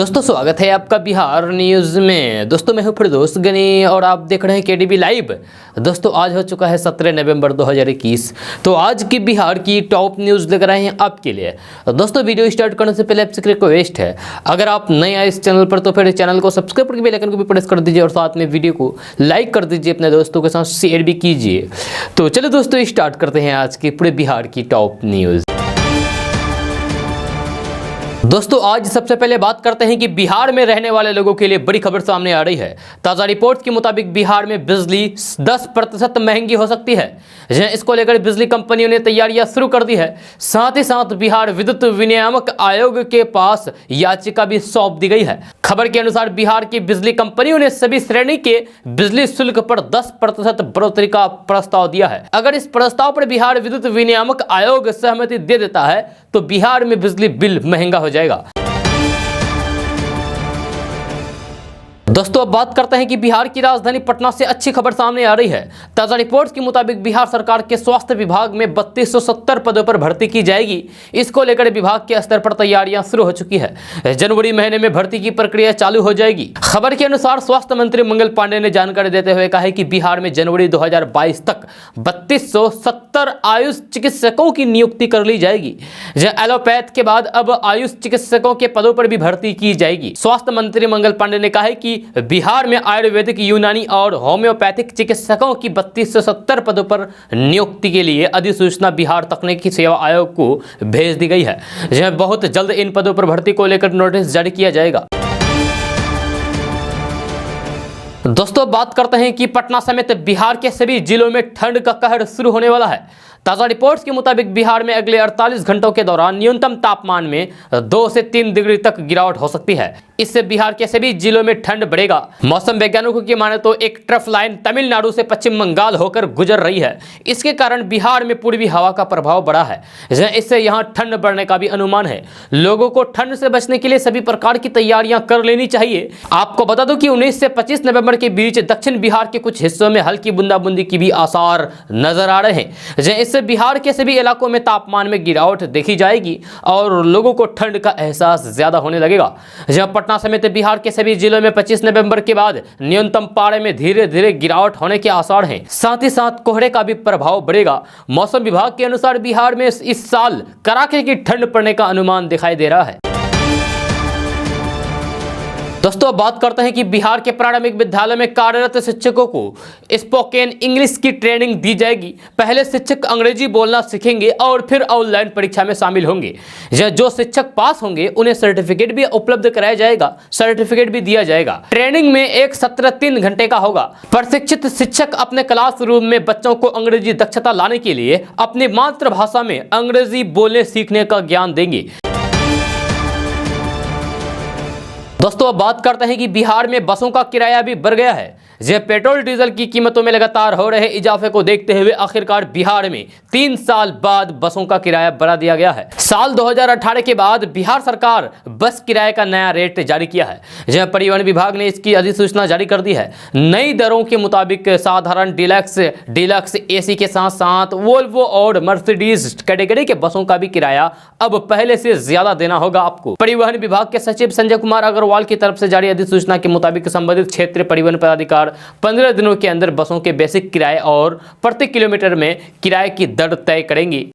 दोस्तों स्वागत है आपका बिहार न्यूज़ में। दोस्तों मैं हूं फिरदौस गनी और आप देख रहे हैं केडीबी लाइव। दोस्तों आज हो चुका है 17 नवंबर 2021। तो आज की बिहार की टॉप न्यूज़ लेकर आए हैं आपके लिए। दोस्तों वीडियो स्टार्ट करने से पहले आपसे रिक्वेस्ट है, अगर आप नए आए इस चैनल पर तो फिर चैनल को सब्सक्राइब करके बेल आइकन को भी प्रेस कर दीजिए और साथ में वीडियो को लाइक कर दीजिए, अपने दोस्तों के साथ शेयर भी कीजिए। तो चलिए दोस्तों स्टार्ट करते हैं आज की पूरे बिहार की टॉप न्यूज़। दोस्तों आज सबसे पहले बात करते हैं कि बिहार में रहने वाले लोगों के लिए बड़ी खबर सामने आ रही है। ताज़ा रिपोर्ट के मुताबिक बिहार में बिजली 10% महंगी हो सकती है। इसको लेकर बिजली कंपनियों ने तैयारियां शुरू कर दी है। साथ ही साथ बिहार विद्युत विनियामक आयोग के पास याचिका भी सौंप दी गई है। खबर के अनुसार बिहार की बिजली कंपनियों ने सभी श्रेणी के बिजली शुल्क पर 10% बढ़ोतरी का प्रस्ताव दिया है। अगर इस प्रस्ताव पर बिहार विद्युत विनियामक आयोग सहमति दे देता है तो बिहार में बिजली बिल महंगा हो जाएगा। दोस्तों अब बात करते हैं कि बिहार की राजधानी पटना से अच्छी खबर सामने आ रही है। ताज़ा रिपोर्ट्स के मुताबिक बिहार सरकार के स्वास्थ्य विभाग में 3270 पदों पर भर्ती की जाएगी। इसको लेकर विभाग के स्तर पर तैयारियां शुरू हो चुकी है। जनवरी महीने में भर्ती की प्रक्रिया चालू हो जाएगी। खबर के अनुसार स्वास्थ्य मंत्री मंगल पांडे ने जानकारी देते हुए कहा है कि बिहार में जनवरी 2022 तक 3270 आयुष चिकित्सकों की नियुक्ति कर ली जाएगी। एलोपैथ के बाद अब आयुष चिकित्सकों के पदों पर भी भर्ती की जाएगी। स्वास्थ्य मंत्री मंगल पांडे ने कहा है कि बिहार में आयुर्वेदिक, यूनानी और होम्योपैथिक चिकित्सकों की 3270 पदों पर नियुक्ति के लिए अधिसूचना बिहार तकनीकी सेवा आयोग को भेज दी गई है। जहां बहुत जल्द इन पदों पर भर्ती को लेकर नोटिस जारी किया जाएगा। दोस्तों बात करते हैं कि पटना समेत बिहार के सभी जिलों में ठंड का कहर शुरू होने वाला है। ताज़ा रिपोर्ट्स के मुताबिक बिहार में अगले 48 घंटों के दौरान न्यूनतम तापमान में 2 से 3 डिग्री तक गिरावट हो सकती है। इससे बिहार के सभी जिलों में ठंड बढ़ेगा। मौसम वैज्ञानिकों की माने तो एक ट्रफ लाइन तमिलनाडु से पश्चिम बंगाल होकर गुजर रही है। इसके कारण बिहार में पूर्वी हवा का प्रभाव बढ़ा है। इससे यहाँ ठंड बढ़ने का भी अनुमान है। लोगों को ठंड से बचने के लिए सभी प्रकार की तैयारियां कर लेनी चाहिए। आपको बता दूं कि 19 से 25 नवंबर के बीच दक्षिण बिहार के कुछ हिस्सों में हल्की बूंदाबूंदी की भी आसार नजर आ रहे हैं। इससे बिहार के सभी इलाकों में तापमान में गिरावट देखी जाएगी और लोगों को ठंड का एहसास ज्यादा होने लगेगा। जहां पटना समेत बिहार के सभी जिलों में 25 नवंबर के बाद न्यूनतम पारे में धीरे धीरे गिरावट होने के आसार हैं। साथ ही साथ कोहरे का भी प्रभाव बढ़ेगा। मौसम विभाग के अनुसार बिहार में इस साल कड़ाके की ठंड पड़ने का अनुमान दिखाई दे रहा है। दोस्तों बात करते हैं कि बिहार के प्राथमिक विद्यालय में कार्यरत शिक्षकों को स्पोकन इंग्लिश की ट्रेनिंग दी जाएगी। पहले शिक्षक अंग्रेजी बोलना सीखेंगे और फिर ऑनलाइन परीक्षा में शामिल होंगे। जो शिक्षक पास होंगे उन्हें सर्टिफिकेट भी उपलब्ध कराया जाएगा, सर्टिफिकेट भी दिया जाएगा। ट्रेनिंग में एक सत्र 3 घंटे का होगा। प्रशिक्षित शिक्षक अपने क्लासरूम में बच्चों को अंग्रेजी दक्षता लाने के लिए अपनी मातृभाषा में अंग्रेजी बोलने सीखने का ज्ञान देंगे। दोस्तों अब बात करते हैं कि बिहार में बसों का किराया भी बढ़ गया है। पेट्रोल डीजल की कीमतों में लगातार हो रहे इजाफे को देखते हुए आखिरकार बिहार में 3 साल बाद बसों का किराया बढ़ा दिया गया है। साल 2018 के बाद बिहार सरकार बस किराए का नया रेट जारी किया है। परिवहन विभाग ने इसकी अधिसूचना जारी कर दी है। नई दरों के मुताबिक साधारण, डीलक्स एसी के साथ साथ वोल्वो और मर्सिडीज कैटेगरी के बसों का भी किराया अब पहले से ज्यादा देना होगा आपको। परिवहन विभाग के सचिव संजय कुमार अग्रवाल की तरफ से जारी अधिसूचना के मुताबिक संबंधित क्षेत्रीय परिवहन पदाधिकारी 15 दिनों के अंदर बसों के बेसिक किराए और प्रति किलोमीटर में किराए की दर तय करेंगी।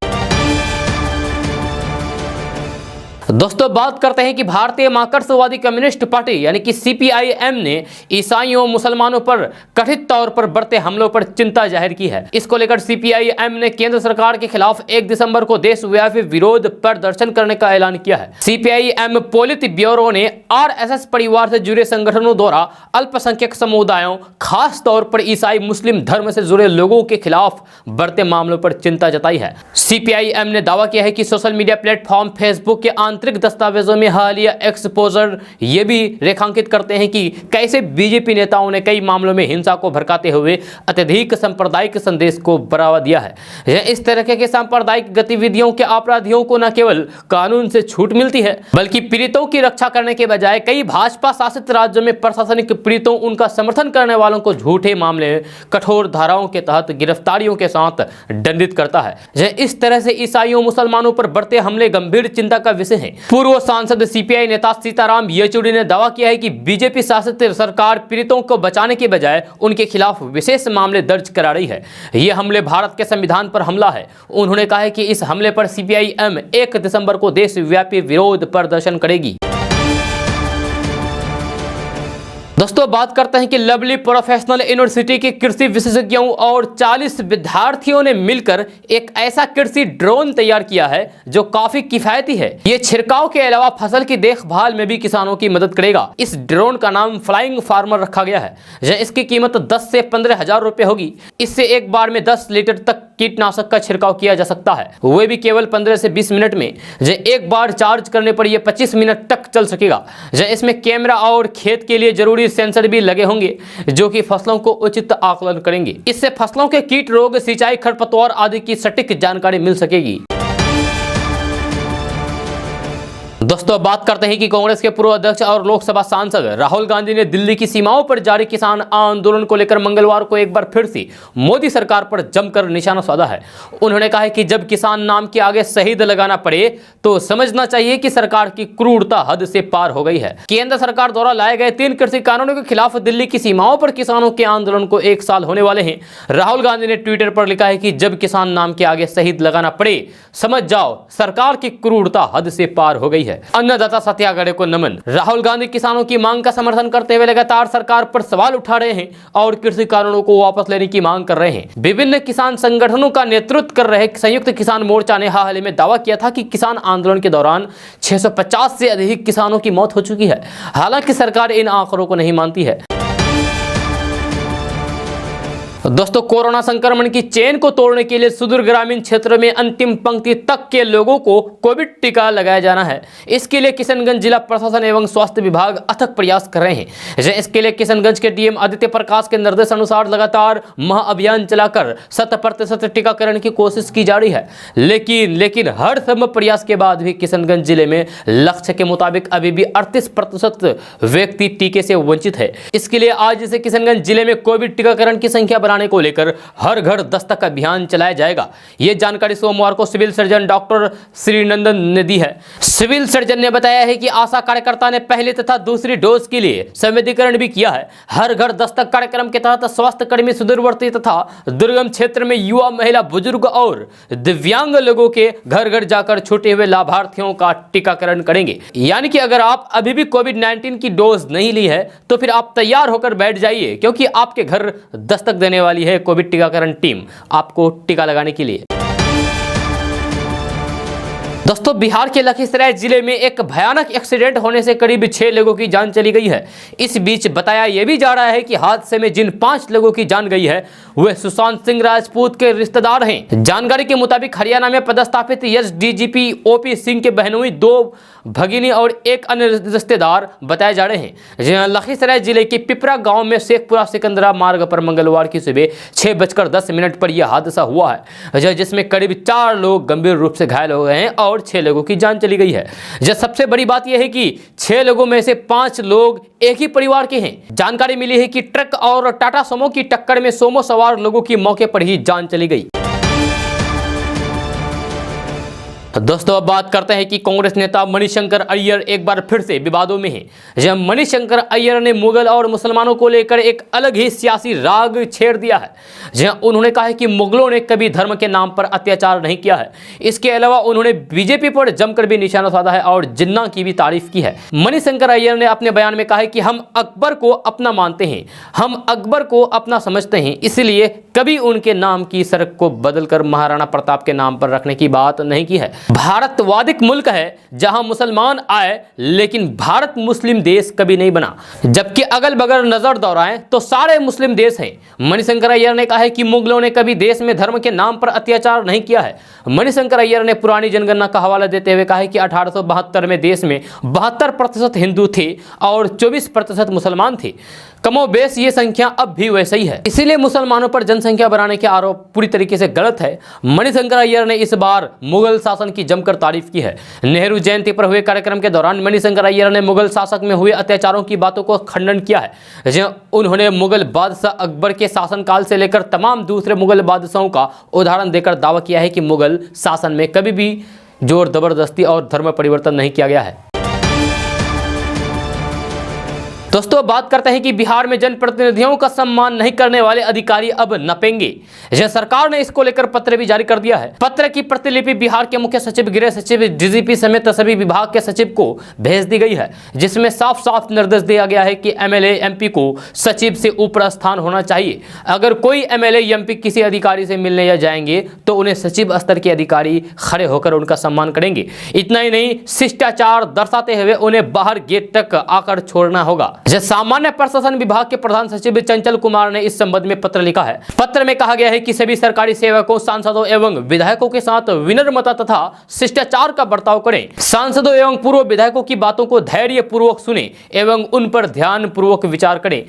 दोस्तों बात करते हैं कि भारतीय मार्क्सवादी कम्युनिस्ट पार्टी यानी कि सीपीआईएम ने ईसाइयों मुसलमानों पर कथित तौर पर बढ़ते हमलों पर चिंता जाहिर की है। इसको लेकर सीपीआईएम ने केंद्र सरकार के खिलाफ 1 दिसंबर को देशव्यापी विरोध प्रदर्शन करने का ऐलान किया है। सीपीआईएम पोलित ब्यूरो ने आरएसएस परिवार से जुड़े संगठनों द्वारा अल्पसंख्यक समुदायों, खास तौर पर ईसाई मुस्लिम धर्म से जुड़े लोगों के खिलाफ बढ़ते मामलों पर चिंता जताई है। सीपीआईएम ने दावा किया है कि सोशल मीडिया प्लेटफॉर्म फेसबुक के आंतरिक दस्तावेजों में हालिया एक्सपोजर ये भी रेखांकित करते हैं कि कैसे बीजेपी नेताओं ने कई मामलों में हिंसा को भड़काते हुए अत्यधिक सांप्रदायिक संदेश को बढ़ावा दिया है। इस तरह के सांप्रदायिक गतिविधियों के अपराधियों को न केवल कानून से छूट मिलती है बल्कि पीड़ितों की रक्षा करने के बजाय कई भाजपा शासित राज्यों में प्रशासनिक पीड़ितों, उनका समर्थन करने वालों को झूठे मामले कठोर धाराओं के तहत गिरफ्तारियों के साथ दंडित करता है। इस तरह से ईसाइयों मुसलमानों पर बढ़ते हमले गंभीर चिंता का विषय है। हैं। पूर्व सांसद सीपीआई नेता सीताराम येचुरी ने दावा किया है कि बीजेपी शासित सरकार पीड़ितों को बचाने के बजाय उनके खिलाफ विशेष मामले दर्ज करा रही है। ये हमले भारत के संविधान पर हमला है। उन्होंने कहा है कि इस हमले पर सीपीआई-एम 1 दिसंबर को देशव्यापी विरोध प्रदर्शन करेगी। दोस्तों बात करते हैं कि लवली प्रोफेशनल यूनिवर्सिटी के कृषि विशेषज्ञों और 40 विद्यार्थियों ने मिलकर एक ऐसा कृषि ड्रोन तैयार किया है जो काफी किफायती है। ये छिड़काव के अलावा फसल की देखभाल में भी किसानों की मदद करेगा। इस ड्रोन का नाम फ्लाइंग फार्मर रखा गया है। इसकी कीमत 10 से 15 हजार रुपए होगी। इससे एक बार में 10 लीटर तक कीटनाशक का छिड़काव किया जा सकता है, वह भी केवल 15 से 20 मिनट में। एक बार चार्ज करने पर यह 25 मिनट तक चल सकेगा। इसमें कैमरा और खेत के लिए जरूरी सेंसर भी लगे होंगे जो कि फसलों को उचित आकलन करेंगे। इससे फसलों के कीट रोग, सिंचाई, खरपतवार आदि की सटीक जानकारी मिल सकेगी। दोस्तों बात करते हैं कि कांग्रेस के पूर्व अध्यक्ष और लोकसभा सांसद राहुल गांधी ने दिल्ली की सीमाओं पर जारी किसान आंदोलन को लेकर मंगलवार को एक बार फिर से मोदी सरकार पर जमकर निशाना साधा है। उन्होंने कहा है कि जब किसान नाम के आगे शहीद लगाना पड़े तो समझना चाहिए कि सरकार की क्रूरता हद से पार हो गई है। केंद्र सरकार द्वारा लाए गए 3 कृषि कानूनों के खिलाफ दिल्ली की सीमाओं पर किसानों के आंदोलन को 1 साल होने वाले हैं। राहुल गांधी ने ट्विटर पर लिखा है कि जब किसान नाम के आगे शहीद लगाना पड़े समझ जाओ सरकार की क्रूरता हद से पार हो गई है। अन्नदाता सत्याग्रह को नमन। राहुल गांधी किसानों की मांग का समर्थन करते हुए लगातार सरकार पर सवाल उठा रहे हैं और कृषि कानूनों को वापस लेने की मांग कर रहे हैं। विभिन्न किसान संगठनों का नेतृत्व कर रहे संयुक्त किसान मोर्चा ने हाल ही में दावा किया था कि किसान आंदोलन के दौरान 650 से अधिक किसानों की मौत हो चुकी है। हालांकि सरकार इन आंकड़ों को नहीं मानती है। दोस्तों कोरोना संक्रमण की चेन को तोड़ने के लिए सुदूर ग्रामीण क्षेत्र में अंतिम पंक्ति तक के लोगों को कोविड टीका लगाया जाना है। इसके लिए किशनगंज जिला प्रशासन एवं स्वास्थ्य विभाग अथक प्रयास कर रहे हैं। इसके लिए किशनगंज के डीएम आदित्य प्रकाश के निर्देश अनुसार लगातार महाअभियान चलाकर 100% टीकाकरण की कोशिश की जा रही है। लेकिन हर संभव प्रयास के बाद भी किशनगंज जिले में लक्ष्य के मुताबिक अभी भी 38% व्यक्ति टीके से वंचित है। इसके लिए आज से किशनगंज जिले में कोविड टीकाकरण की संख्या बढ़ाने को लेकर हर घर दस्तक अभियान चलाया जाएगा। यह जानकारी सोमवार को सिविल सर्जन डॉक्टर श्रीनंदन ने दी है। सिविल सर्जन ने बताया है कि आशा कार्यकर्ता ने पहले तथा दूसरी डोज के लिए संविधिकरण भी किया है। हर घर दस्तक कार्यक्रम के तहत स्वास्थ्य कर्मी सुदूरवर्ती तथा दुर्गम क्षेत्र में युवा, महिला, बुजुर्ग और दिव्यांग लोगों के घर घर जाकर छूटे हुए लाभार्थियों का टीकाकरण करेंगे। यानी कि अगर आप अभी भी कोविड-19 की डोज नहीं ली है तो फिर आप तैयार होकर बैठ जाइए, क्योंकि आपके घर दस्तक देने वाली है कोविड टीकाकरण टीम आपको टीका लगाने के लिए। दोस्तों बिहार के लखीसराय जिले में एक भयानक एक्सीडेंट होने से करीब 6 लोगों की जान चली गई है। इस बीच बताया यह भी जा रहा है कि हादसे में जिन 5 लोगों की जान गई है वे सुशांत सिंह राजपूत के रिश्तेदार हैं। जानकारी के मुताबिक हरियाणा में पदस्थापित एसडीजीपी ओपी सिंह के बहनोई 2 भगिनी और एक अन्य रिश्तेदार बताए जा रहे हैं। लखीसराय जिले के पिपरा गांव में शेखपुरा सिकंदरा मार्ग पर मंगलवार की सुबह 6:10 पर यह हादसा हुआ है, जिसमें करीब 4 लोग गंभीर रूप से घायल हो गए हैं और 6 लोगों की जान चली गई है। सबसे बड़ी बात यह है कि 6 लोगों में से 5 लोग एक ही परिवार के हैं। जानकारी मिली है कि ट्रक और टाटा सोमो की टक्कर में सोमो सवार लोगों की मौके पर ही जान चली गई। दोस्तों अब बात करते हैं कि कांग्रेस नेता मणिशंकर अय्यर एक बार फिर से विवादों में हैं। जब मणिशंकर अय्यर ने मुगल और मुसलमानों को लेकर एक अलग ही सियासी राग छेड़ दिया है। जहां उन्होंने कहा है कि मुगलों ने कभी धर्म के नाम पर अत्याचार नहीं किया है। इसके अलावा उन्होंने बीजेपी पर जमकर भी निशाना साधा है और जिन्ना की भी तारीफ की है। मणिशंकर अय्यर ने अपने बयान में कहा है कि हम अकबर को अपना मानते हैं, हम अकबर को अपना समझते हैं, इसलिए कभी उनके नाम की सड़क को बदलकर महाराणा प्रताप के नाम पर रखने की बात नहीं की है। भारतवादिक मुल्क है जहां मुसलमान आए, लेकिन भारत मुस्लिम देश कभी नहीं बना। जबकि अगल बगल नजर दौड़ाएं तो सारे मुस्लिम देश हैं। मणिशंकर अय्यर ने कहा है कि मुगलों ने कभी देश में धर्म के नाम पर अत्याचार नहीं किया है। मणिशंकर अय्यर ने पुरानी जनगणना का हवाला देते हुए कहा है कि 1872 में देश में 72% हिंदू थे और 24% मुसलमान थे। कमोबेश ये संख्या अब भी वैसे ही है, इसीलिए मुसलमानों पर जनसंख्या बढ़ाने के आरोप पूरी तरीके से गलत है। मणिशंकर अय्यर ने इस बार मुगल शासन की जमकर तारीफ की है। नेहरू जयंती पर हुए कार्यक्रम के दौरान मणिशंकर अय्यर ने मुगल शासक में हुए अत्याचारों की बातों को खंडन किया है। उन्होंने मुगल बादशाह अकबर के शासनकाल से लेकर तमाम दूसरे मुगल बादशाहों का उदाहरण देकर दावा किया है कि मुगल शासन में कभी भी जोर जबरदस्ती और धर्म परिवर्तन नहीं किया गया है। दोस्तों बात करते हैं कि बिहार में जनप्रतिनिधियों का सम्मान नहीं करने वाले अधिकारी अब नपेंगे। यह सरकार ने इसको लेकर पत्र भी जारी कर दिया है। पत्र की प्रतिलिपि बिहार के मुख्य सचिव, गृह सचिव, डीजीपी समेत सभी विभाग के सचिव को भेज दी गई है, जिसमें साफ साफ निर्देश दिया गया है कि एमएलए एमपी को सचिव से ऊपर स्थान होना चाहिए। अगर कोई एमएलए एमपी किसी अधिकारी से मिलने या जाएंगे तो उन्हें सचिव स्तर के अधिकारी खड़े होकर उनका सम्मान करेंगे। इतना ही नहीं, शिष्टाचार दर्शाते हुए उन्हें बाहर गेट तक आकर छोड़ना होगा। सामान्य प्रशासन विभाग के प्रधान सचिव चंचल कुमार ने इस संबंध में पत्र लिखा है। पत्र में कहा गया है कि सभी सरकारी सेवकों, सांसदों एवं विधायकों के साथ विनम्रता तथा शिष्टाचार का बर्ताव करें। सांसदों एवं पूर्व विधायकों की बातों को धैर्य पूर्वक सुने एवं उन पर ध्यान पूर्वक विचार करें।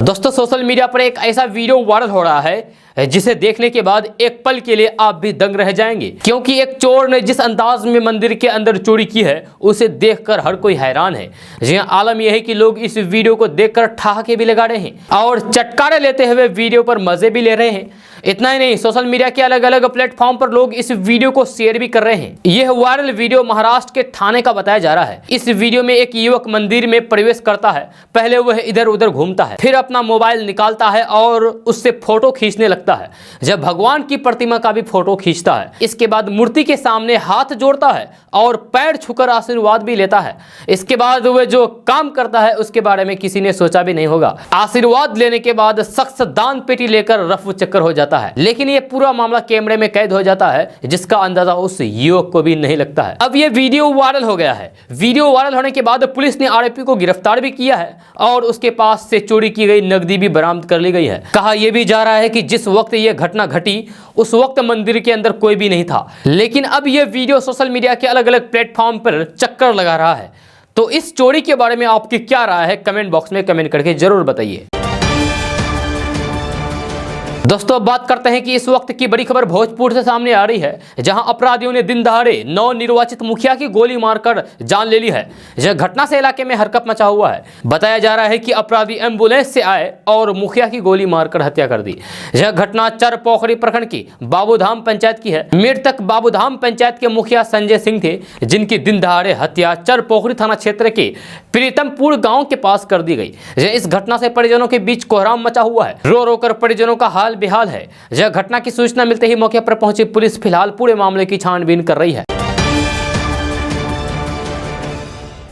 दोस्तों सोशल मीडिया पर एक ऐसा वीडियो वायरल हो रहा है जिसे देखने के बाद एक पल के लिए आप भी दंग रह जाएंगे, क्योंकि एक चोर ने जिस अंदाज में मंदिर के अंदर चोरी की है उसे देखकर हर कोई हैरान है। जी हां, आलम यह है कि लोग इस वीडियो को देखकर ठहाके भी लगा रहे हैं और चटकारे लेते हुए वीडियो पर मजे भी ले रहे हैं। इतना ही नहीं, सोशल मीडिया के अलग अलग प्लेटफॉर्म पर लोग इस वीडियो को शेयर भी कर रहे हैं। यह वायरल वीडियो महाराष्ट्र के ठाणे का बताया जा रहा है। इस वीडियो में एक युवक मंदिर में प्रवेश करता है। पहले वह इधर उधर घूमता है, फिर अपना मोबाइल निकालता है और उससे फोटो खींचने लगता है। जब भगवान की प्रतिमा का भी फोटो खींचता है। इसके बाद मूर्ति के सामने हाथ जोड़ता है और पैर छूकर आशीर्वाद भी लेता है। इसके बाद वह जो काम करता है उसके बारे में किसी ने सोचा भी नहीं होगा। आशीर्वाद लेने के बाद शख्स दान पेटी लेकर रफू चक्कर हो जाता है, लेकिन यह पूरा मामला कैमरे में कैद हो जाता है, जिसका अंदाजा उस युवक को भी नहीं लगता है। अब यह वीडियो वायरल हो गया है। वीडियो वायरल होने के बाद पुलिस ने आरोपी को गिरफ्तार भी किया है और उसके पास से चोरी की गई नकदी भी बरामद कर ली गई है। कहा यह भी जा रहा है कि जिस वक्त यह घटना घटी उस वक्त मंदिर के अंदर कोई भी नहीं था, लेकिन अब यह वीडियो सोशल मीडिया के अलग अलग प्लेटफॉर्म पर चक्कर लगा रहा है। तो इस चोरी के बारे में आपकी क्या राय है, कमेंट बॉक्स में कमेंट करके जरूर बताइए। दोस्तों बात करते हैं कि इस वक्त की बड़ी खबर भोजपुर से सामने आ रही है, जहां अपराधियों ने दिन दहाड़े नवनिर्वाचित मुखिया की गोली मारकर जान ले ली है। यह घटना से इलाके में हरकत मचा हुआ है। बताया जा रहा है कि अपराधी एम्बुलेंस से आए और मुखिया की गोली मारकर हत्या कर दी। यह घटना चरपोखरी प्रखंड की बाबूधाम पंचायत की है। मृतक बाबूधाम पंचायत के मुखिया संजय सिंह थे, जिनकी दिन दहाड़े हत्या चरपोखरी थाना क्षेत्र के प्रीतमपुर गाँव के पास कर दी गई। इस घटना से परिजनों के बीच कोहराम मचा हुआ है। रो रो कर परिजनों का हाल बेहाल है। यह घटना की सूचना मिलते ही मौके पर पहुंची पुलिस फिलहाल पूरे मामले की छानबीन कर रही है।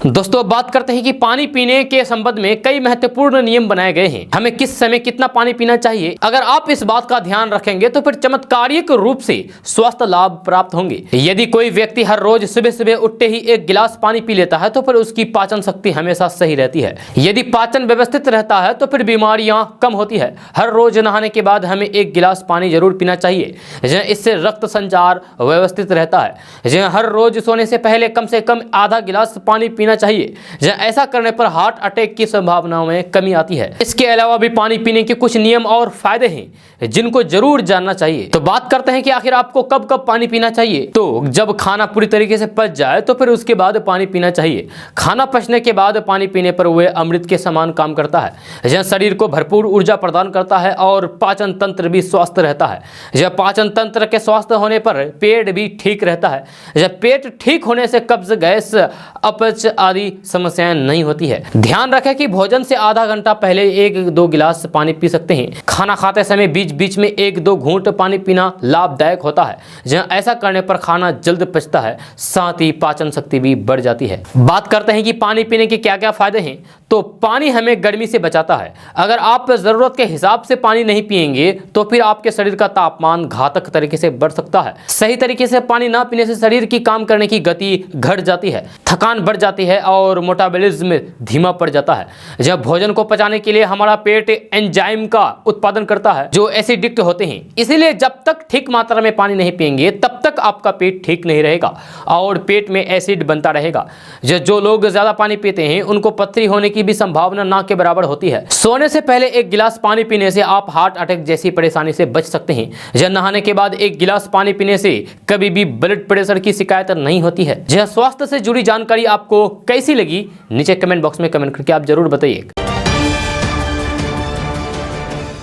दोस्तों बात करते हैं कि पानी पीने के संबंध में कई महत्वपूर्ण नियम बनाए गए हैं। हमें किस समय कितना पानी पीना चाहिए, अगर आप इस बात का ध्यान रखेंगे तो फिर चमत्कारिक रूप से स्वास्थ्य लाभ प्राप्त होंगे। यदि कोई व्यक्ति हर रोज सुबह सुबह उठते ही एक गिलास पानी पी लेता है तो फिर उसकी पाचन शक्ति हमेशा सही रहती है। यदि पाचन व्यवस्थित रहता है तो फिर बीमारियां कम होती है। हर रोज नहाने के बाद हमें एक गिलास पानी जरूर पीना चाहिए, इससे रक्त संचार व्यवस्थित रहता है। हर रोज सोने से पहले कम से कम आधा गिलास पानी पीना चाहिए। ऐसा करने पर हार्ट अटैक की संभावनाओं में कमी आती है। इसके अलावा भी पानी पीने के कुछ नियम और फायदे हैं जिनको जरूर जानना चाहिए। तो बात करते हैं कि आखिर आपको कब कब पानी पीना चाहिए। तो जब खाना पूरी तरीके से पच जाए तो फिर उसके बाद पानी पीना चाहिए। खाना पचने के बाद पानी पीने पर वह अमृत के समान काम करता है। यह शरीर को भरपूर ऊर्जा प्रदान करता है और पाचन तंत्र भी स्वस्थ रहता है। यह पाचन तंत्र के स्वस्थ होने पर पेट भी ठीक रहता है। यह पेट ठीक होने से कब्ज, गैस, अपच आदि समस्याएं नहीं होती है। ध्यान रखें कि भोजन से आधा घंटा पहले 1-2 गिलास पानी पी सकते हैं। खाना खाते समय बीच बीच में 1-2 घूंट पानी पीना लाभदायक होता है। जहां ऐसा करने पर खाना जल्द पचता है, साथ ही पाचन शक्ति भी बढ़ जाती है। बात करते हैं कि पानी पीने के क्या क्या फायदे हैं। तो पानी हमें गर्मी से बचाता है। अगर आप जरूरत के हिसाब से पानी नहीं पिएंगे तो फिर आपके शरीर का तापमान घातक तरीके से बढ़ सकता है। सही तरीके से पानी ना पीने से शरीर की काम करने की गति घट जाती है, थकान बढ़ जाती है और मेटाबॉलिज्म धीमा पड़ जाता है। जब भोजन को पचाने के लिए हमारा पेट एंजाइम का उत्पादन करता है जो एसिडिक होते हैं। इसीलिए जब तक ठीक मात्रा में पानी नहीं पिएंगे तब तक आपका पेट ठीक नहीं रहेगा और पेट में एसिड बनता रहेगा। जो लोग ज्यादा पानी पीते हैं उनको पथरी होने की भी संभावना ना के बराबर होती है। सोने से पहले 1 गिलास पानी पीने से आप हार्ट अटैक जैसी परेशानी से बच सकते हैं। जब नहाने के बाद 1 गिलास पानी पीने से कभी भी ब्लड प्रेशर की शिकायत नहीं होती है। यह स्वास्थ्य से जुड़ी जानकारी आपको कैसी लगी नीचे कमेंट बॉक्स में कमेंट करके आप जरूर बताइए।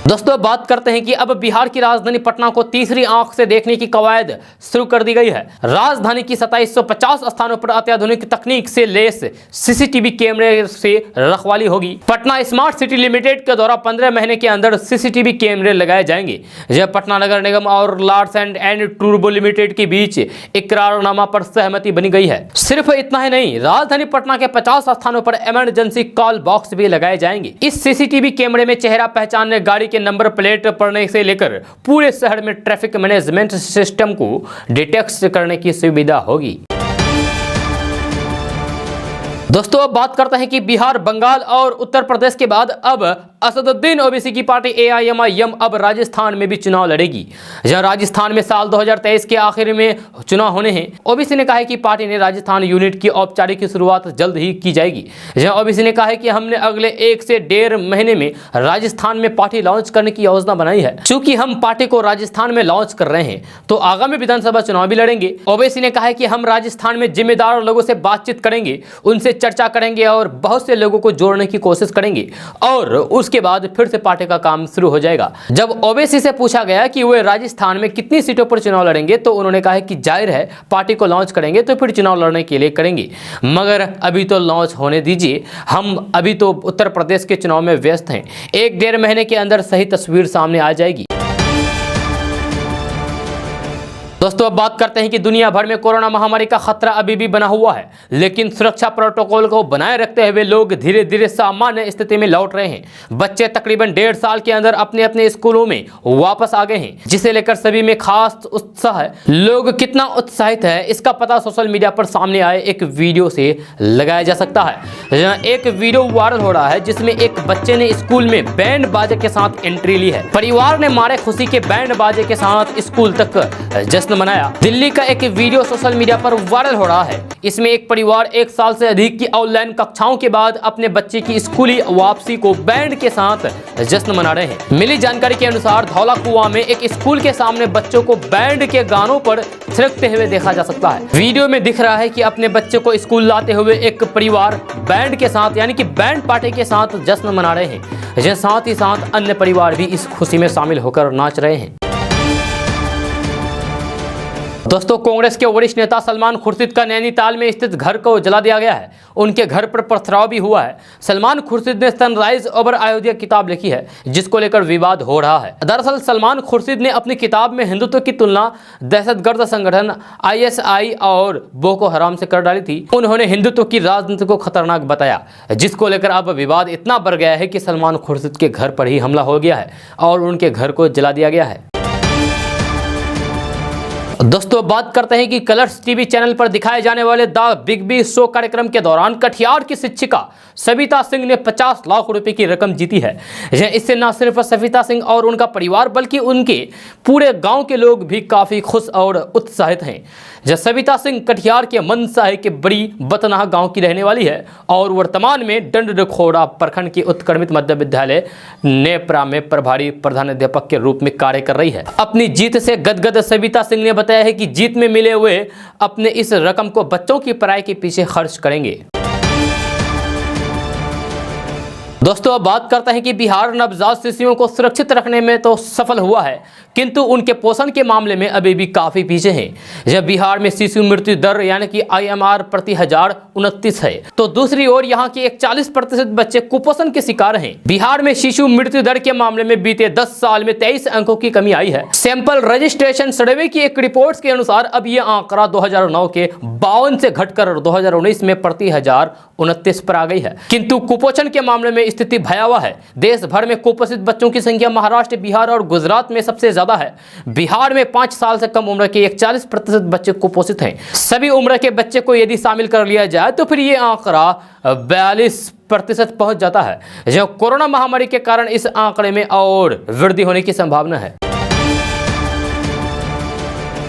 दोस्तों बात करते हैं कि अब बिहार की राजधानी पटना को तीसरी आंख से देखने की कवायद शुरू कर दी गई है। राजधानी की 2750 स्थानों पर अत्याधुनिक तकनीक से लेस सीसीटीवी कैमरे से रखवाली होगी। पटना स्मार्ट सिटी लिमिटेड के द्वारा 15 महीने के अंदर सीसीटीवी कैमरे लगाए जाएंगे। जब पटना नगर निगम और लार्स एंड टूर्बो लिमिटेड के बीच इकरारनामा पर सहमति बनी गई है। सिर्फ इतना ही नहीं, राजधानी पटना के 50 स्थानों पर इमरजेंसी कॉल बॉक्स भी लगाए जाएंगे। इस सीसीटीवी कैमरे में चेहरा पहचानने, गाड़ी के नंबर प्लेट पढ़ने से लेकर पूरे शहर में ट्रैफिक मैनेजमेंट सिस्टम को डिटेक्ट करने की सुविधा होगी। दोस्तों अब बात करते हैं कि बिहार, बंगाल और उत्तर प्रदेश के बाद अब असदुद्दीन ओवैसी की पार्टी AIMIM अब राजस्थान में भी चुनाव लड़ेगी। जहां राजस्थान में साल 2023 के आखिर में चुनाव होने हैं। ओवैसी ने कहा है कि पार्टी ने राजस्थान यूनिट की औपचारिक शुरुआत जल्द ही की जाएगी। जहां ओवैसी ने कहा है कि हमने अगले 1 से 1.5 महीने में राजस्थान में पार्टी लॉन्च करने की योजना बनाई है। चूंकि हम पार्टी को राजस्थान में लॉन्च कर रहे हैं तो आगामी विधानसभा चुनाव भी लड़ेंगे। ओवैसी ने कहा है कि हम राजस्थान में जिम्मेदार लोगों से बातचीत करेंगे, उनसे चर्चा करेंगे और बहुत से लोगों को जोड़ने की कोशिश करेंगे और उसके बाद फिर से पार्टी का काम शुरू हो जाएगा। जब ओवैसी से पूछा गया कि वे राजस्थान में कितनी सीटों पर चुनाव लड़ेंगे तो उन्होंने कहा कि जाहिर है पार्टी को लॉन्च करेंगे तो फिर चुनाव लड़ने के लिए करेंगे, मगर अभी तो लॉन्च होने दीजिए। हम अभी तो उत्तर प्रदेश के चुनाव में व्यस्त हैं। 1-1.5 महीने के अंदर सही तस्वीर सामने आ जाएगी। दोस्तों अब बात करते हैं कि दुनिया भर में कोरोना महामारी का खतरा अभी भी बना हुआ है, लेकिन सुरक्षा प्रोटोकॉल को बनाए रखते हुए लोग धीरे धीरे सामान्य स्थिति में लौट रहे हैं। बच्चे तकरीबन 1.5 साल के अंदर अपने अपने स्कूलों में वापस आ गए हैं, जिसे लेकर सभी में खास उत्साह है। लोग कितना उत्साहित है इसका पता सोशल मीडिया पर सामने आए एक वीडियो से लगाया जा सकता है। एक वीडियो वायरल हो रहा है जिसमें एक बच्चे ने स्कूल में बैंड बाजे के साथ एंट्री ली है। परिवार ने मारे खुशी के बैंड बाजे के साथ स्कूल तक जश्न मनाया। दिल्ली का एक वीडियो सोशल मीडिया पर वायरल हो रहा है। इसमें एक परिवार 1 साल से अधिक की ऑनलाइन कक्षाओं के बाद अपने बच्चे की स्कूली वापसी को बैंड के साथ जश्न मना रहे हैं। मिली जानकारी के अनुसार धौला कुआं में एक स्कूल के सामने बच्चों को बैंड के गानों पर थिरकते हुए देखा जा सकता है। वीडियो में दिख रहा है कि अपने बच्चे को स्कूल लाते हुए एक परिवार बैंड के साथ यानी कि बैंड पार्टी के साथ जश्न मना रहे हैं। साथ ही साथ अन्य परिवार भी इस खुशी में शामिल होकर नाच रहे हैं। दोस्तों कांग्रेस के वरिष्ठ नेता सलमान खुर्शीद का नैनीताल में स्थित घर को जला दिया गया है। उनके घर पर पथराव भी हुआ है। सलमान खुर्शीद ने सनराइज ओवर अयोध्या किताब लिखी है जिसको लेकर विवाद हो रहा है। दरअसल सलमान खुर्शीद ने अपनी किताब में हिंदुत्व की तुलना दहशतगर्द संगठन ISI और बोको हराम से कर डाली थी। उन्होंने हिंदुत्व की राजनीति को खतरनाक बताया, जिसको लेकर अब विवाद इतना बढ़ गया है कि सलमान खुर्शीद के घर पर ही हमला हो गया है और उनके घर को जला दिया गया है। दोस्तों बात करते हैं कि कलर्स टीवी चैनल पर दिखाए जाने वाले द बिग बी शो कार्यक्रम के दौरान कटिहार की शिक्षिका सविता सिंह ने 50 लाख रुपए की रकम जीती है। इससे न सिर्फ सविता सिंह और उनका परिवार बल्कि उनके पूरे गांव के लोग भी काफी खुश और उत्साहित हैं। सविता सिंह कटिहार के मनसाही के बड़ी बतनाह गांव की रहने वाली है और वर्तमान में डंडखोड़ा प्रखंड के उत्क्रमित मध्य विद्यालय नेपरा में प्रभारी प्रधानाध्यापक के रूप में कार्य कर रही है। अपनी जीत से गदगद सविता सिंह ने बताया है कि जीत में मिले हुए अपने इस रकम को बच्चों की पढ़ाई के पीछे खर्च करेंगे। दोस्तों अब बात करते हैं कि बिहार नवजात शिशुओं को सुरक्षित रखने में तो सफल हुआ है, किंतु उनके पोषण के मामले में अभी भी काफी पीछे हैं। जब बिहार में शिशु मृत्यु दर यानी कि IMR प्रति 1029 है, तो दूसरी ओर यहाँ के 41% बच्चे कुपोषण के शिकार हैं। बिहार में शिशु मृत्यु दर के मामले में बीते 10 साल में 23 अंकों की कमी आई है। सैंपल रजिस्ट्रेशन सर्वे की एक रिपोर्ट के अनुसार अब यह आंकड़ा 2009 के 52 से घटकर 2019 में प्रति 1029 पर आ गई है। किंतु कुपोषण के मामले में स्थिति भयावह है। देश भर में कुपोषित बच्चों की संख्या महाराष्ट्र, बिहार और गुजरात में सबसे ज्यादा है। बिहार में 5 साल से कम उम्र के 41% बच्चे कुपोषित हैं। सभी उम्र के बच्चे को यदि शामिल कर लिया जाए तो फिर ये आंकड़ा 42% पहुंच जाता है। जब कोरोना महामारी के कारण इस आंकड़े में और वृद्धि होने की संभावना है।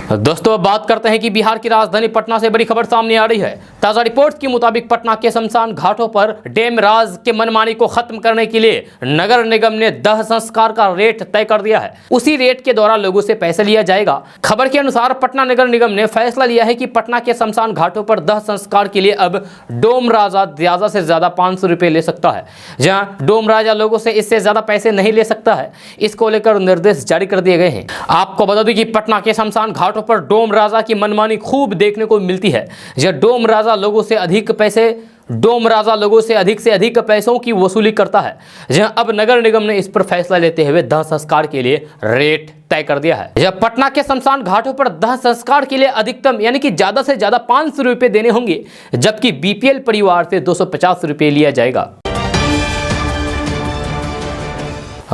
दोस्तों अब बात करते हैं कि बिहार की राजधानी पटना से बड़ी खबर सामने आ रही है। ताजा रिपोर्ट्स के मुताबिक पटना के शमशान घाटों पर डैम राज के मनमानी को खत्म करने के लिए नगर निगम ने दाह संस्कार का रेट तय कर दिया है। उसी रेट के द्वारा लोगों से पैसे लिया जाएगा। खबर के अनुसार पटना नगर निगम ने फैसला लिया है कि पटना के शमशान घाटों पर दाह संस्कार के लिए अब डोम राजा ज्यादा से ज्यादा 500 रुपए ले सकता है, जहां डोम राजा लोगों से इससे ज्यादा पैसे नहीं ले सकता है। इसको लेकर निर्देश जारी कर दिए गए हैं। आपको बता दें कि पटना के शमशान घाटों पर डोम राजा की मनमानी खूब देखने को मिलती है। जब डोम राजा लोगों से अधिक से अधिक पैसों की वसूली करता है। जहां अब नगर निगम ने इस पर फैसला लेते हुए दाह संस्कार के लिए रेट तय कर दिया है। जब पटना के शमशान घाटों पर दाह संस्कार के लिए अधिकतम यानी कि ज्यादा से ज्यादा 500 रुपए देने होंगे, जबकि बीपीएल परिवार से 250 रुपए लिया जाएगा।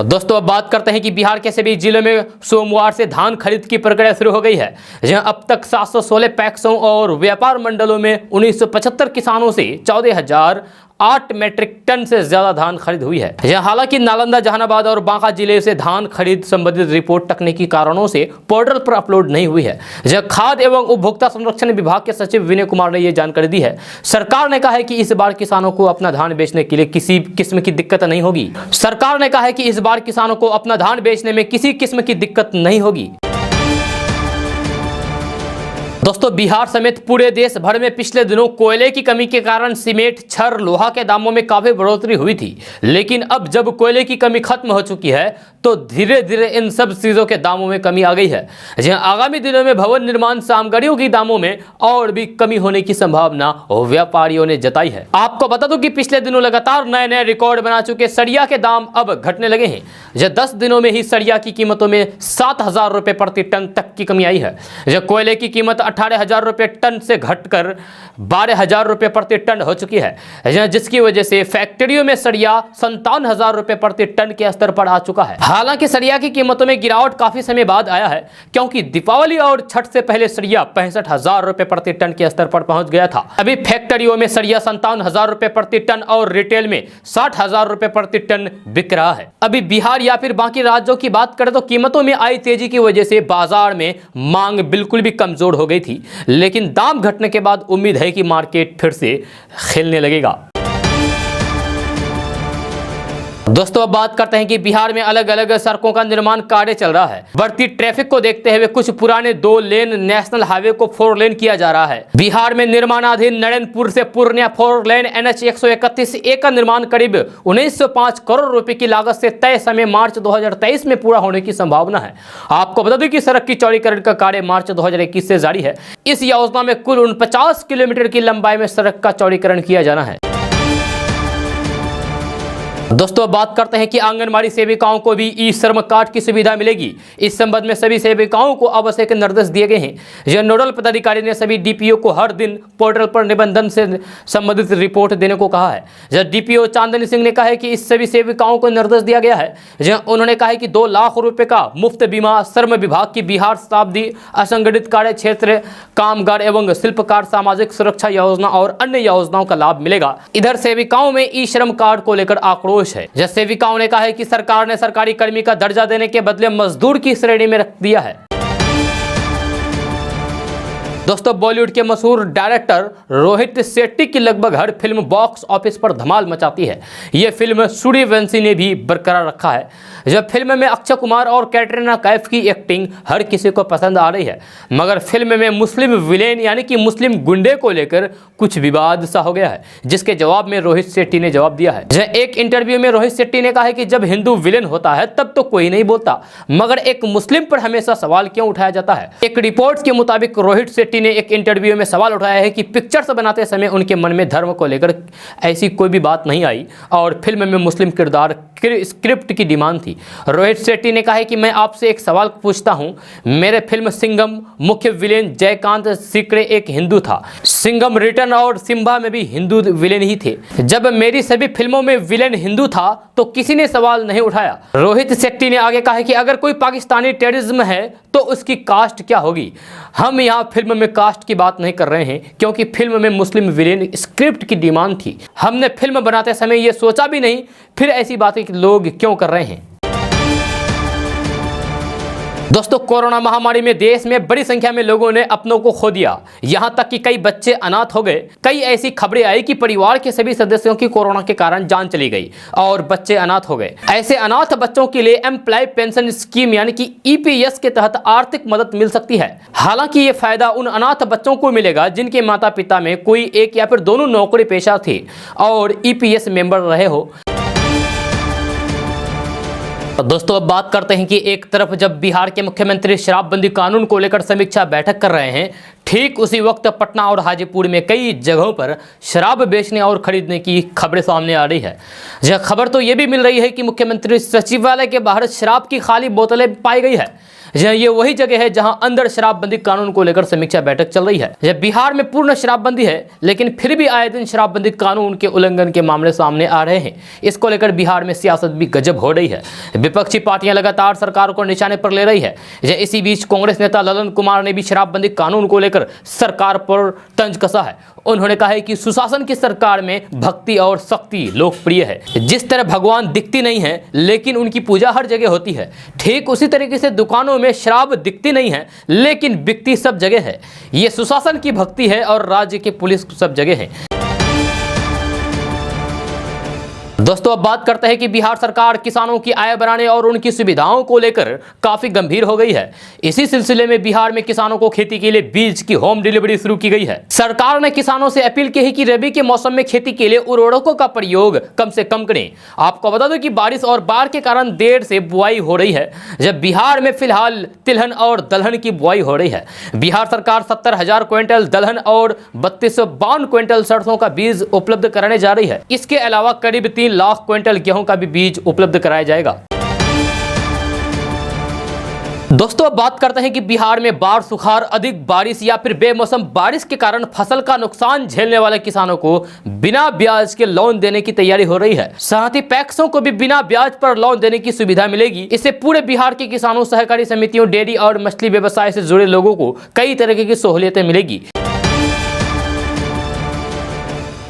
दोस्तों अब बात करते हैं कि बिहार के सभी जिलों में सोमवार से धान खरीद की प्रक्रिया शुरू हो गई है। जहां अब तक 716 पैक्सों और व्यापार मंडलों में 1975 किसानों से 14,008 मैट्रिक टन से ज्यादा धान खरीद हुई है। यह हालांकि नालंदा, जहानाबाद और बांका जिले से धान खरीद संबंधित रिपोर्ट तकनीकी कारणों से पोर्टल पर अपलोड नहीं हुई है। यह खाद्य एवं उपभोक्ता संरक्षण विभाग के सचिव विनय कुमार ने यह जानकारी दी है। सरकार ने कहा है कि इस बार किसानों को अपना धान बेचने के लिए किसी किस्म की दिक्कत नहीं होगी। सरकार ने कहा है कि इस बार किसानों को अपना धान बेचने में किसी किस्म की दिक्कत नहीं होगी। दोस्तों बिहार समेत पूरे देश भर में पिछले दिनों कोयले की कमी के कारण सीमेंट, छड़, लोहा के दामों में काफी बढ़ोतरी हुई थी। लेकिन अब जब कोयले की कमी खत्म हो चुकी है तो धीरे धीरे इन सब चीजों के दामों में कमी आ गई है। जहां आगामी दिनों में भवन निर्माण सामग्रियों की दामों में और भी कमी होने की संभावना व्यापारियों ने जताई है। आपको बता दूं कि पिछले दिनों लगातार नए नए रिकॉर्ड बना चुके सरिया के दाम अब घटने लगे हैं। जब 10 दिनों में ही सरिया की कीमतों में 7,000 रुपए प्रति टन तक की कमी आई है। जब कोयले की कीमत 18,000 रुपए टन से घटकर 12,000 रुपए प्रति टन हो चुकी है, जिसकी वजह से फैक्ट्रियों में सरिया 57,000 रुपए प्रति टन के स्तर पर आ चुका है। हालांकि सरिया की कीमतों में गिरावट काफी समय बाद आया है, क्योंकि दीपावली और छठ से पहले सरिया 65,000 रुपए प्रति टन के स्तर पर पहुंच गया था। अभी फैक्ट्रियों में सरिया 57,000 रुपए प्रति टन और रिटेल में 60,000 रुपए प्रति टन बिक रहा है। अभी बिहार या फिर बाकी राज्यों की बात करें तो कीमतों में आई तेजी की वजह से बाजार में मांग बिल्कुल भी कमजोर हो गई थी, लेकिन दाम घटने के बाद उम्मीद है कि मार्केट फिर से खिलने लगेगा। दोस्तों अब बात करते हैं कि बिहार में अलग अलग सड़कों का निर्माण कार्य चल रहा है। बढ़ती ट्रैफिक को देखते हुए कुछ पुराने 2 लेन नेशनल हाईवे को 4 लेन किया जा रहा है। बिहार में निर्माणाधीन नरेंद्रपुर से पूर्णिया 4 लेन NH 131A का निर्माण करीब 1905 करोड़ रुपए की लागत से तय समय मार्च 2023 में पूरा होने की संभावना है। आपको बता दें कि सड़क की चौड़ीकरण का कार्य मार्च 2021 से जारी है। इस योजना में कुल 49 किलोमीटर की लंबाई में सड़क का चौड़ीकरण किया जाना है। दोस्तों बात करते हैं कि आंगनबाड़ी सेविकाओं को भी ई श्रम कार्ड की सुविधा मिलेगी। इस संबंध में सभी सेविकाओं को आवश्यक निर्देश दिए गए हैं। यह नोडल पदाधिकारी ने सभी डीपीओ को हर दिन पोर्टल पर निबंधन से संबंधित रिपोर्ट देने को कहा है। जब डीपीओ चांदनी सिंह ने कहा है कि इस सभी सेविकाओं को निर्देश दिया गया है। उन्होंने कहा है कि 2 लाख रुपए का मुफ्त बीमा श्रम विभाग की बिहार शताब्दी असंगठित कार्य क्षेत्र कामगार एवं शिल्पकार सामाजिक सुरक्षा योजना और अन्य योजनाओं का लाभ मिलेगा। इधर सेविकाओं में ई श्रम कार्ड को लेकर आक्रोश है। जब सेविकाओं ने कहा है कि सरकार ने सरकारी कर्मी का दर्जा देने के बदले मजदूर की श्रेणी में रख दिया है। दोस्तों बॉलीवुड के मशहूर डायरेक्टर रोहित शेट्टी की लगभग हर फिल्म बॉक्स ऑफिस पर धमाल मचाती है। यह फिल्म सूर्यवंशी ने भी बरकरार रखा है। जब फिल्म में अक्षय कुमार और कैटरीना कैफ की एक्टिंग हर किसी को पसंद आ रही है, मगर फिल्म में मुस्लिम विलेन यानी कि मुस्लिम गुंडे को लेकर कुछ विवाद सा हो गया है, जिसके जवाब में रोहित शेट्टी ने जवाब दिया है। एक इंटरव्यू में रोहित शेट्टी ने कहा है कि जब हिंदू विलेन होता है तब तो कोई नहीं बोलता, मगर एक मुस्लिम पर हमेशा सवाल क्यों उठाया जाता है। एक रिपोर्ट के मुताबिक रोहित शेट्टी ने एक इंटरव्यू में सवाल उठाया है कि पिक्चर्स बनाते समय उनके मन में धर्म को लेकर ऐसी कोई भी बात नहीं आई और फिल्म में मुस्लिम किरदार स्क्रिप्ट की डिमांड थी। रोहित शेट्टी ने कहा है कि मैं आपसे एक सवाल पूछता हूं, मेरे फिल्म सिंघम मुख्य विलेन जयकांत सिकरे एक हिंदू था। सिंघम रिटर्न और सिम्बा में भी हिंदू विलेन ही थे। जब मेरी सभी फिल्मों में विलेन हिंदू था तो किसी ने सवाल नहीं उठाया। रोहित शेट्टी ने आगे कहा है कि अगर कोई पाकिस्तानी टेररिज्म है तो उसकी कास्ट क्या होगी। हम यहाँ फिल्म में कास्ट की बात नहीं कर रहे हैं, क्योंकि फिल्म में मुस्लिम विलेन स्क्रिप्ट की डिमांड थी। हमने फिल्म बनाते समय ये सोचा भी नहीं, फिर ऐसी बातें लोग क्यों कर रहे हैं। दोस्तों, कोरोना महामारी में देश में बड़ी संख्या में लोगों ने अपनों को खो दिया। यहां तक कि कई बच्चे अनाथ हो गए। कई ऐसी खबरें आई कि परिवार के सभी सदस्यों की कोरोना के कारण जान चली गई और बच्चे अनाथ हो गए। ऐसे अनाथ बच्चों के लिए एम्प्लॉय पेंशन स्कीम यानी कि ईपीएस के तहत आर्थिक मदद मिल सकती है। हालांकि ये फायदा उन अनाथ बच्चों को मिलेगा जिनके माता पिता में कोई एक या फिर दोनों नौकरी पेशा थे और ईपीएस मेंबर रहे हो। दोस्तों, अब बात करते हैं कि एक तरफ जब बिहार के मुख्यमंत्री शराबबंदी कानून को लेकर समीक्षा बैठक कर रहे हैं, ठीक उसी वक्त पटना और हाजीपुर में कई जगहों पर शराब बेचने और खरीदने की खबरें सामने आ रही है। यह खबर तो ये भी मिल रही है कि मुख्यमंत्री सचिवालय के बाहर शराब की खाली बोतलें पाई गई है। ये वही जगह है जहां अंदर शराबबंदी कानून को लेकर समीक्षा बैठक चल रही है। यह बिहार में पूर्ण शराबबंदी है, लेकिन फिर भी आए दिन शराबबंदी कानून के उल्लंघन के मामले सामने आ रहे हैं। इसको लेकर बिहार में सियासत भी गजब हो रही है। विपक्षी पार्टियां लगातार सरकार को निशाने पर ले रही है। इसी बीच कांग्रेस नेता ललन कुमार ने भी शराबबंदी कानून को लेकर सरकार पर तंज कसा है। उन्होंने कहा है कि सुशासन की सरकार में भक्ति और शक्ति लोकप्रिय है। जिस तरह भगवान दिखती नहीं है लेकिन उनकी पूजा हर जगह होती है, ठीक उसी तरीके से दुकानों में शराब दिखती नहीं है लेकिन बिकती सब जगह है। ये सुशासन की भक्ति है और राज्य की पुलिस सब जगह है। दोस्तों, अब बात करते हैं कि बिहार सरकार किसानों की आय बढ़ाने और उनकी सुविधाओं को लेकर काफी गंभीर हो गई है। इसी सिलसिले में बिहार में किसानों को खेती के लिए बीज की होम डिलीवरी शुरू की गई है। सरकार ने किसानों से अपील की है कि रबी के मौसम में खेती के लिए उर्वरकों का प्रयोग कम से कम करें। आपको बता दो कि बारिश और बाढ़ के कारण देर से बुआई हो रही है। जब बिहार में फिलहाल तिलहन और दलहन की बुआई हो रही है। बिहार सरकार 70,000 क्विंटल दलहन और 3252 क्विंटल सरसों का बीज उपलब्ध कराने जा रही है। इसके अलावा करीब 3 लाख क्विंटल गेहूं का भी बीज उपलब्ध कराया जाएगा। दोस्तों, अब बात करते हैं कि बिहार में बाढ़, सुखाड़, अधिक बारिश या फिर बेमौसम बारिश के कारण फसल का नुकसान झेलने वाले किसानों को बिना ब्याज के लोन देने की तैयारी हो रही है। साथ ही पैक्सों को भी बिना ब्याज पर लोन देने की सुविधा मिलेगी। इससे पूरे बिहार के किसानों, सहकारी समितियों, डेयरी और मछली व्यवसाय से जुड़े लोगों को कई तरह की सहूलियतें मिलेगी।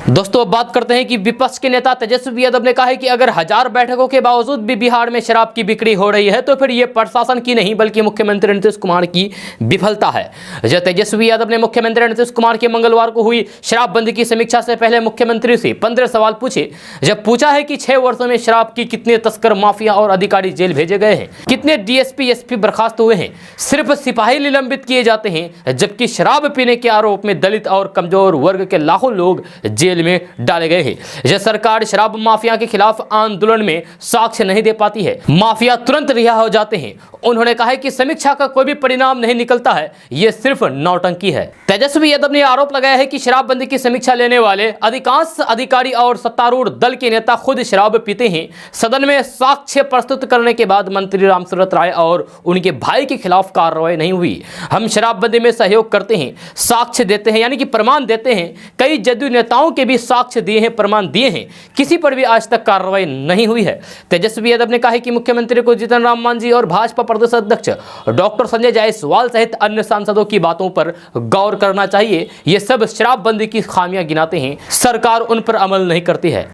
दोस्तों, अब बात करते हैं कि विपक्ष के नेता तेजस्वी यादव ने कहा है कि अगर 1000 बैठकों के बावजूद भी बिहार में शराब की बिक्री हो रही है तो फिर ये प्रशासन की नहीं बल्कि मुख्यमंत्री नीतीश कुमार की विफलता है। तेजस्वी यादव ने मुख्यमंत्री नीतीश कुमार के मंगलवार को हुई शराबबंदी की समीक्षा से पहले मुख्यमंत्री से 15 सवाल पूछे। जब पूछा है कि 6 वर्षों में शराब की कितने तस्कर, माफिया और अधिकारी जेल भेजे गए हैं, कितने डीएसपी, एसपी बर्खास्त हुए हैं, सिर्फ सिपाही निलंबित किए जाते हैं, जबकि शराब पीने के आरोप में दलित और कमजोर वर्ग के लाखों लोग जेल में डाले गए हैं। यह सरकार शराब माफिया के खिलाफ आंदोलन में साक्ष्य नहीं दे पाती है। माफिया तुरंत रिहा हो जाते हैं। उन्होंने कहा है कि समीक्षा का कोई भी परिणाम नहीं निकलता है, यह सिर्फ नौटंकी है। तेजस्वी यादव ने आरोप लगाया है कि शराबबंदी की समीक्षा लेने वाले अधिकांश अधिकारी और सत्तारूढ़ दल के नेता खुद शराब पीते हैं। सदन में साक्ष्य प्रस्तुत करने के बाद मंत्री रामसूरत राय और उनके भाई के खिलाफ कार्रवाई नहीं हुई। हम शराबबंदी में सहयोग करते हैं, साक्ष्य देते हैं यानी कि प्रमाण देते हैं। कई जदयू नेताओं के भी साक्ष्य दिए हैं, प्रमाण दिए हैं, किसी पर भी आज तक कार्रवाई नहीं हुई है। तेजस्वी यादव ने कहा कि मुख्यमंत्री को जीतन राम मांझी और भाजपा प्रदेश अध्यक्ष डॉक्टर संजय जायसवाल सहित अन्य सांसदों की बातों पर गौर करना चाहिए। ये सब शराबबंदी की खामियां गिनाते हैं, सरकार उन पर अमल नहीं करती है।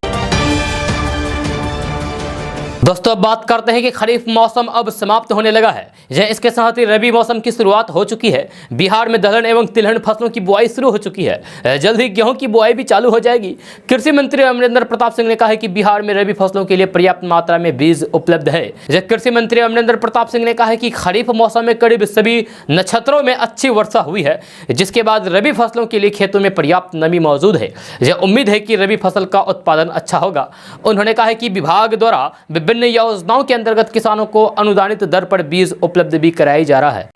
दोस्तों, अब बात करते हैं कि खरीफ मौसम अब समाप्त होने लगा है। इसके साथ ही रबी मौसम की शुरुआत हो चुकी है। बिहार में दलहन एवं तिलहन फसलों की बुआई शुरू हो चुकी है। जल्द ही गेहूं की बुआई भी चालू हो जाएगी। कृषि मंत्री अमरिंदर प्रताप सिंह ने कहा है कि बिहार में रबी फसलों के लिए पर्याप्त मात्रा में बीज उपलब्ध है। कृषि मंत्री अमरिंदर प्रताप सिंह ने कहा है कि खरीफ मौसम में करीब सभी नक्षत्रों में अच्छी वर्षा हुई है, जिसके बाद रबी फसलों के लिए खेतों में पर्याप्त नमी मौजूद है। उम्मीद है कि रबी फसल का उत्पादन अच्छा होगा। उन्होंने कहा है कि विभाग द्वारा विभिन्न योजनाओं के अंतर्गत किसानों को अनुदानित दर पर बीज उपलब्ध भी कराया जा रहा है।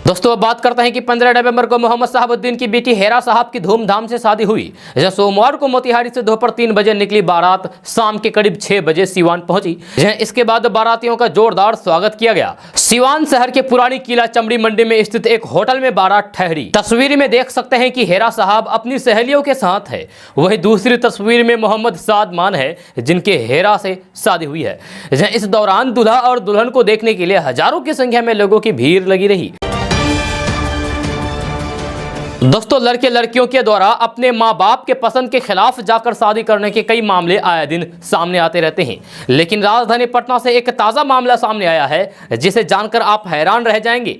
दोस्तों, अब बात करते हैं कि 15 नवंबर को मोहम्मद शहाबुद्दीन की बेटी हेरा साहब की धूमधाम से शादी हुई। सोमवार को मोतिहारी से दोपहर 3 बजे निकली बारात शाम के करीब 6 बजे सीवान पहुंची। इसके बाद बारातियों का जोरदार स्वागत किया गया। सीवान शहर के पुरानी किला चमड़ी मंडी में स्थित एक होटल में बारात ठहरी। तस्वीर में देख सकते हैं कि हेरा साहब अपनी सहेलियों के साथ है। वही दूसरी तस्वीर में मोहम्मद सादमान है, जिनके हेरा से शादी हुई है। इस दौरान दूल्हा और दुल्हन को देखने के लिए हजारों की संख्या में लोगों की भीड़ लगी रही। दोस्तों, लड़के लड़कियों के द्वारा अपने माँ बाप के पसंद के खिलाफ जाकर शादी करने के कई मामले आए दिन सामने आते रहते हैं, लेकिन राजधानी पटना से एक ताज़ा मामला सामने आया है जिसे जानकर आप हैरान रह जाएंगे।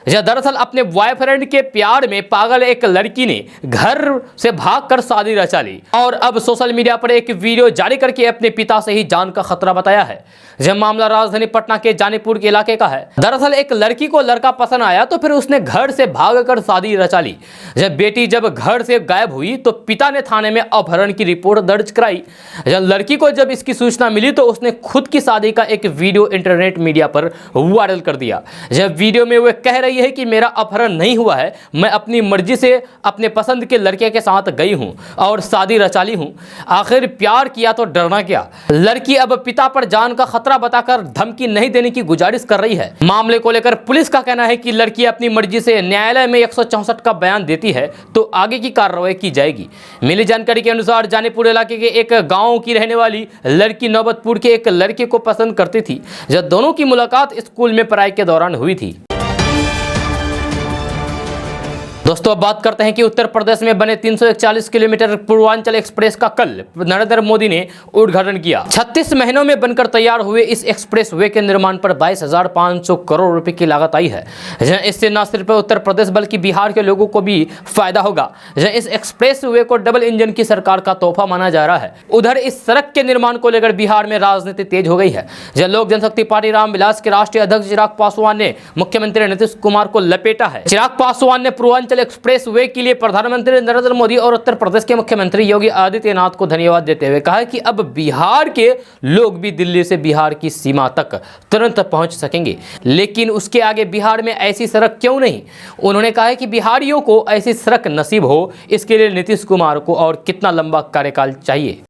यह दरअसल अपने बॉयफ्रेंड के प्यार में पागल एक लड़की ने घर से भागकर शादी रचा ली और अब सोशल मीडिया पर एक वीडियो जारी करके अपने पिता से ही जान का खतरा बताया है। यह मामला राजधानी पटना के जानीपुर के इलाके का है। दरअसल एक लड़की को लड़का पसंद आया तो फिर उसने घर से भागकर शादी रचा ली। जब बेटी जब घर से गायब हुई तो पिता ने थाने में अपहरण की रिपोर्ट दर्ज कराई। लड़की को जब इसकी सूचना मिली तो उसने खुद की शादी का एक वीडियो इंटरनेट मीडिया पर वायरल कर दिया। जब वीडियो में वह कह रही है कि मेरा अपहरण नहीं हुआ है, मैं अपनी मर्जी से अपने पसंद के लड़के के साथ गई हूं और शादी रचा ली हूं। आखिर प्यार किया तो डरना क्या। लड़की अब पिता पर जान का खतरा बताकर धमकी नहीं देने की गुजारिश कर रही है। मामले को लेकर पुलिस का कहना है कि लड़की अपनी मर्जी से न्यायालय में 164 का बयान देती है तो आगे की कार्रवाई की जाएगी। मिली जानकारी के अनुसार जानीपुर इलाके के एक गांव की रहने वाली लड़की नौबतपुर के एक लड़के को पसंद करती थी। जब दोनों की मुलाकात स्कूल में पढ़ाई के दौरान हुई थी। दोस्तों, अब बात करते हैं कि उत्तर प्रदेश में बने 341 किलोमीटर पूर्वांचल एक्सप्रेस का कल नरेंद्र मोदी ने उद्घाटन किया। 36 महीनों में बनकर तैयार हुए इस एक्सप्रेस वे के निर्माण पर 22,500 करोड़ रुपए की लागत आई है। इससे न सिर्फ उत्तर प्रदेश बल्कि बिहार के लोगों को भी फायदा होगा। इस एक्सप्रेस वे को डबल इंजन की सरकार का तोहफा माना जा रहा है। उधर इस सड़क के निर्माण को लेकर बिहार में राजनीति तेज हो गई है। लोक जनशक्ति पार्टी रामविलास के राष्ट्रीय अध्यक्ष चिराग पासवान ने मुख्यमंत्री नीतीश कुमार को लपेटा है। चिराग पासवान ने पूर्वांचल एक्सप्रेस वे के लिए प्रधानमंत्री नरेंद्र मोदी और उत्तर प्रदेश के मुख्यमंत्री योगी आदित्यनाथ को धन्यवाद देते हुए कहा कि अब बिहार के लोग भी दिल्ली से बिहार की सीमा तक तुरंत पहुंच सकेंगे, लेकिन उसके आगे बिहार में ऐसी सड़क क्यों नहीं। उन्होंने कहा कि बिहारियों को ऐसी सड़क नसीब हो, इसके लिए नीतीश कुमार को और कितना लंबा कार्यकाल चाहिए।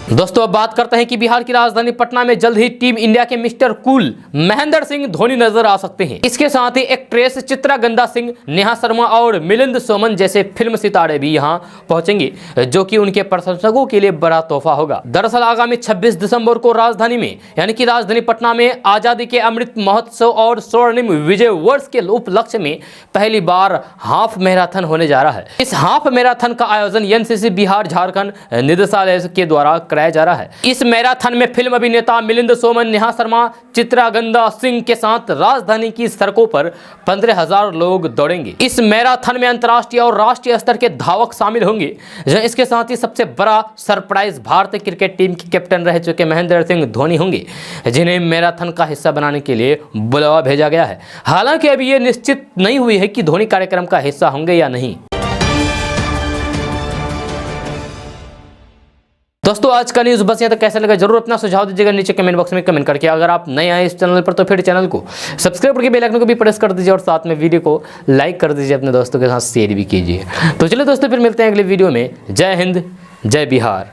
दोस्तों, अब बात करते हैं कि बिहार की राजधानी पटना में जल्द ही टीम इंडिया के मिस्टर कूल महेंद्र सिंह धोनी नजर आ सकते हैं। इसके साथ ही एक्ट्रेस चित्रागंदा सिंह, नेहा शर्मा और मिलिंद सोमन जैसे फिल्म सितारे भी यहां पहुंचेंगे, जो कि उनके प्रशंसकों के लिए बड़ा तोहफा होगा। दरअसल आगामी 26 दिसंबर को राजधानी में यानी कि राजधानी पटना में आजादी के अमृत महोत्सव और स्वर्णिम विजय वर्ष के उपलक्ष्य में पहली बार हाफ मैराथन होने जा रहा है। इस हाफ मैराथन का आयोजन एनसीसी बिहार झारखंड निदेशालय के द्वारा कराया जा रहा है। इस मैराथन में फिल्म अभिनेता मिलिंद सोमन, नेहा शर्मा, चित्रागंदा सिंह के साथ राजधानी की सड़कों पर 15,000 लोग दौड़ेंगे। इस मैराथन में अंतर्राष्ट्रीय और राष्ट्रीय स्तर के धावक शामिल होंगे। इसके साथ ही सबसे बड़ा सरप्राइज भारतीय क्रिकेट टीम के कैप्टन रह चुके महेंद्र सिंह धोनी होंगे, जिन्हें मैराथन का हिस्सा बनाने के लिए बुलावा भेजा गया है। हालांकि अभी यह निश्चित नहीं हुई है कि धोनी कार्यक्रम का हिस्सा होंगे या नहीं। दोस्तों, आज का न्यूज़ बस यहाँ तक। कैसा लगा जरूर अपना सुझाव दीजिएगा नीचे कमेंट बॉक्स में कमेंट करके। अगर आप नए आए इस चैनल पर तो फिर चैनल को सब्सक्राइब करके बेल आइकन को भी प्रेस कर दीजिए और साथ में वीडियो को लाइक कर दीजिए, अपने दोस्तों के साथ शेयर भी कीजिए। तो चलिए दोस्तों, फिर मिलते हैं अगले वीडियो में। जय हिंद, जय बिहार।